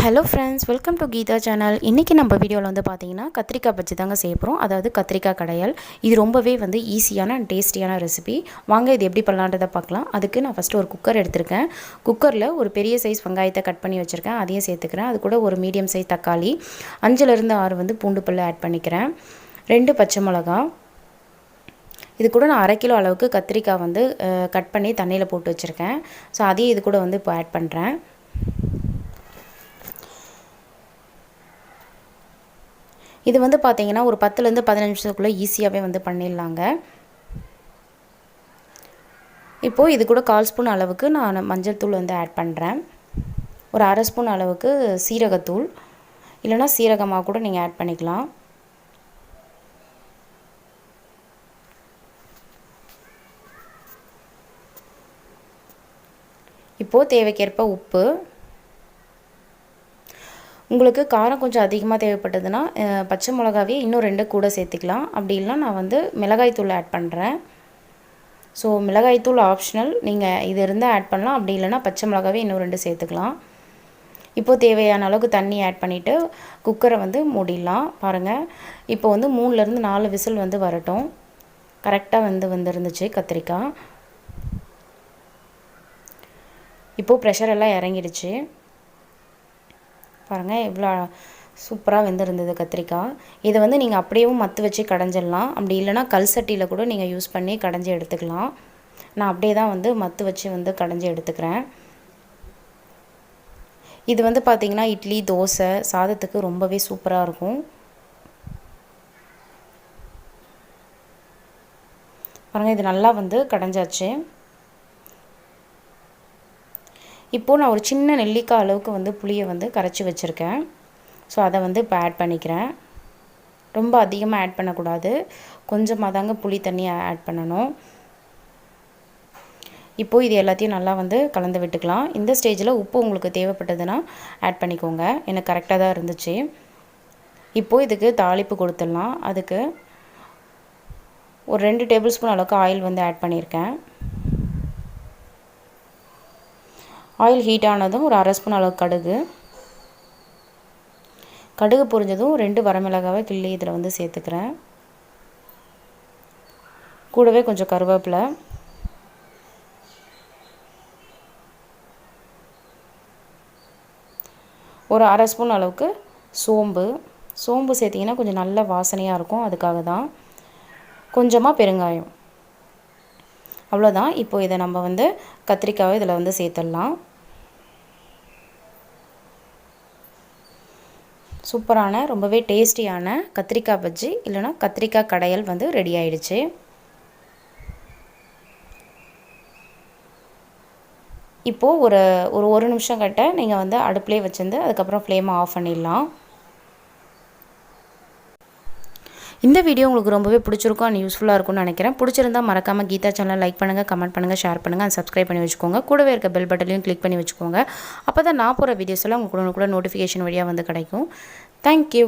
Hello friends, welcome to Geetha channel. இன்னைக்கு நம்ம வீடியோல வந்து பாத்தீங்கன்னா கத்திரிக்காய் பஜ்ஜி தாங்க செய்ய போறோம். அதாவது கத்திரிக்காய் கடayal. இது ரொம்பவே வந்து ஈஸியான and டேஸ்டியான ரெசிபி. வாங்க இது எப்படி பண்ணலாம்ன்றத பார்க்கலாம். அதுக்கு நான் ஃபர்ஸ்ட் ஒரு குக்கர் எடுத்துர்க்கேன். குக்கர்ல ஒரு பெரிய சைஸ் வெங்காயத்தை கட் பண்ணி வச்சிருக்கேன். அதையும் சேர்த்துக்கிறேன். அது கூட ஒரு மீடியம் சைஸ் தக்காளி, 5 ல இருந்து 6 வந்து பூண்டு பல் ஆட் பண்ணிக்கிறேன். 2 பச்சை மிளகாய். இது கூட நான் 1/2 கிலோ அளவுக்கு கத்திரிக்காய் வந்து கட் பண்ணி தண்ணியில போட்டு வச்சிருக்கேன். சோ அதையும் இது கூட வந்து இப்போ ஆட் பண்றேன். இது வந்து பாத்தீங்கன்னா ஒரு 10 ல இருந்து 15 நிமிஷத்துக்குள்ள ஈஸியாவே வந்து பண்ணிடலாங்க. இப்போ இது கூட 1/4 ஸ்பூன் அளவுக்கு நான் மஞ்சள் தூள் வந்து ஆட் பண்றேன். ஒரு 1/2 ஸ்பூன் அளவுக்கு சீரகத்தூள் இல்லனா சீரகமா கூட நீங்க ஆட் பண்ணிக்கலாம். இப்போ தேவைக்கேற்ப உப்பு. உங்களுக்கு காரம் கொஞ்சம் அதிகமாக தேவைப்பட்டதுன்னா பச்சை மிளகாவே இன்னும் 2 கூட சேர்த்துக்கலாம். அப்படி இல்லனா நான் வந்து மிளகாய் தூள் ஆட் பண்றேன். சோ மிளகாய் தூள் ஆப்ஷனல். நீங்க இது இருந்தா ஆட் பண்ணலாம். அப்படி இல்லனா பச்சை மிளகாவே இன்னும் 2 சேர்த்துக்கலாம். இப்போ தேவையான அளவுக்கு தண்ணி ஆட் பண்ணிட்டு குக்கரை வந்து மூடிடலாம். பாருங்க. இப்போ வந்து 3 ல இருந்து 4 விசில் வந்து வரட்டும். கரெக்ட்டா வந்திருந்துச்சு கத்திரிக்காய். இப்போ பிரஷர் எல்லாம் இறங்கிடுச்சு. பாருங்க இவ்ளோ சூப்பரா வெந்திருந்தது கத்திரிக்காய். இத வந்து நீங்க அப்படியேவும் மத்து வச்சு கடைஞ்சிடலாம். அப்படி இல்லனா கல் சட்டில கூட நீங்க யூஸ் பண்ணி கடைஞ்சி எடுத்துக்கலாம். நான் அப்படியே தான் வந்து மத்து வச்சு வந்து கடைஞ்சி எடுத்துக்கிறேன். இது வந்து பாத்தீங்கன்னா இட்லி, தோசை, சாதத்துக்கு ரொம்பவே சூப்பரா இருக்கும். பாருங்க இது நல்லா வந்து கடைஞ்சாச்சு. இப்போ நான் ஒரு சின்ன நெல்லிக்காய் அளவுக்கு வந்து புளியை வந்து கரைச்சி வச்சிருக்கேன். சோ அத வந்து இப்ப ஆட் பண்ணிக்கிறேன். ரொம்ப அதிகமா ஆட் பண்ண கூடாது. கொஞ்சமா தாங்க புளி தண்ணி ஆட் பண்ணனும். இப்போ இது எல்லாத்தையும் நல்லா வந்து கலந்து விட்டுக்கலாம். இந்த ஸ்டேஜ்ல உப்பு உங்களுக்கு தேவைப்பட்டதுனா ஆட் பண்ணிக்கோங்க. எனக்கு கரெக்ட்டா தான் இருந்துச்சு. இப்போ இதுக்கு தாளிப்பு கொடுத்துடலாம். அதுக்கு ஒரு 2 டேபிள் ஸ்பூன் அளவுக்கு ஆயில் வந்து ஆட் பண்ணிருக்கேன். ஆயில் ஹீட் ஆனதும் ஒரு 1/2 ஸ்பூன் அளவு கடுகு. கடுகு பொரிஞ்சதும் 2 வரமிளகாவை கிள்ளி இதல வந்து சேர்த்துக்கிறேன். கூடவே கொஞ்சம் கறிவேப்பிலை. ஒரு 1/2 ஸ்பூன் அளவுக்கு சோம்பு. சோம்பு சேர்த்தீங்கன்னா கொஞ்சம் நல்ல வாசனையா இருக்கும். அதுக்காக தான். கொஞ்சமா பெருங்காயம். அவ்வளவுதான். இப்போ இத நம்ம வந்து கத்திரிக்காவை இதல வந்து சேர்த்தறலாம். சூப்பரான ரொம்பவே டேஸ்டியான கத்திரிக்காய் பஜ்ஜி இல்லனா கத்திரிக்காய் கடayal வந்து ரெடி ஆயிடுச்சு. இப்போ ஒரு நிமிஷம் கிட்ட நீங்க வந்து அடுப்புலயே வச்சிருந்து அதுக்கு அப்புறம் ஃப்ளேமை ஆஃப் பண்ணிடலாம். இந்த வீடியோ உங்களுக்கு ரொம்பவே பிடிச்சிருக்கும் and யூஸ்ஃபுல்லா இருக்கும்னு நினைக்கிறேன். பிடிச்சிருந்தா மறக்காம கீதா சேனலை லைக் பண்ணுங்க, கமெண்ட் பண்ணுங்க, ஷேர் பண்ணுங்க and subscribe பண்ணி வெச்சுக்கோங்க. கூடவே இருக்க பெல் பட்டனையும் கிளிக் பண்ணி வெச்சுக்கோங்க. அப்பதான் நான் போற வீடியோஸ் எல்லாம் உங்களுக்கு நோட்டிஃபிகேஷன் வழியா வந்து கிடைக்கும். Thank you.